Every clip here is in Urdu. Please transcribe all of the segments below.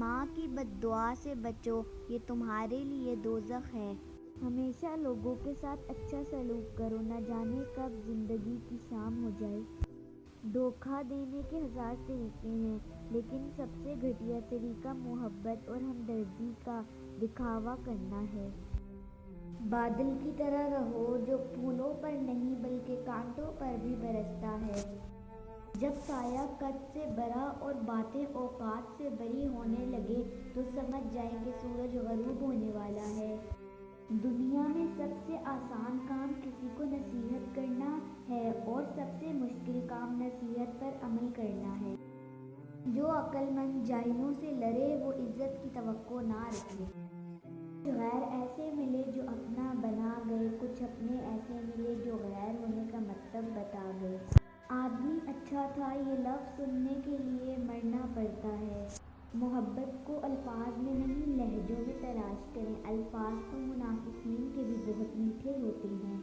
ماں کی بد دعا سے بچو، یہ تمہارے لیے دوزخ ہے۔ ہمیشہ لوگوں کے ساتھ اچھا سلوک کرو، نہ جانے کب زندگی کی شام ہو جائے۔ دھوکہ دینے کے 1000 طریقے ہیں، لیکن سب سے گھٹیا طریقہ محبت اور ہمدردی کا دکھاوا کرنا ہے۔ بادل کی طرح رہو جو پھولوں پر نہیں بلکہ کانٹوں پر بھی برستا ہے۔ جب سایہ قد سے بڑا اور باتیں اوقات سے بڑی ہونے لگے تو سمجھ جائیں کہ سورج غروب ہونے والا ہے۔ دنیا میں سب سے آسان کام کسی کو نصیحت کرنا ہے اور سب سے مشکل کام نصیحت پر عمل کرنا ہے۔ جو عقل مند جاہلوں سے لڑے وہ عزت کی توقع نہ رکھے۔ کچھ غیر ایسے ملے جو اپنا بنا گئے، کچھ اپنے ایسے ملے جو غیر ہونے کا مطلب بتا گئے۔ آدمی اچھا تھا یہ لفظ سننے کے لیے مرنا پڑتا ہے۔ محبت کو الفاظ میں نہیں لہجوں میں تلاش کریں، الفاظ تو منافقین کے بھی بہت میٹھے ہوتے ہیں۔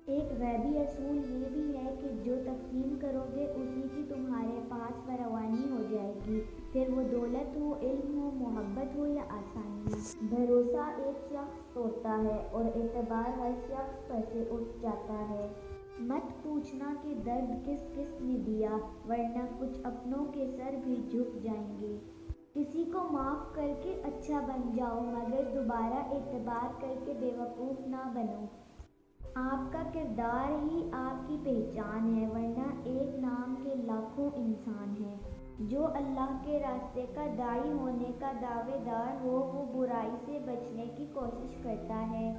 ایک غیبی اصول یہ بھی ہے کہ جو تقسیم کرو گے اسی کی تمہارے پاس فراوانی ہو جائے گی، پھر وہ دولت ہو، علم ہو، محبت ہو یا آسانیاں۔ بھروسہ ایک شخص توڑتا ہے اور اعتبار ہر شخص پر سے اٹھ جاتا ہے۔ مت پوچھنا کہ درد کس کس نے دیا، ورنہ کچھ اپنوں کے سر بھی جھک جائیں گے۔ کسی کو معاف کر کے اچھا بن جاؤ، مگر دوبارہ اعتبار کر کے بے وقوف نہ بنو۔ آپ کا کردار ہی آپ کی پہچان ہے، ورنہ ایک نام کے لاکھوں انسان ہیں۔ جو اللہ کے راستے کا داعی ہونے کا دعوے دار ہو وہ برائی سے بچنے کی کوشش کرتا ہے۔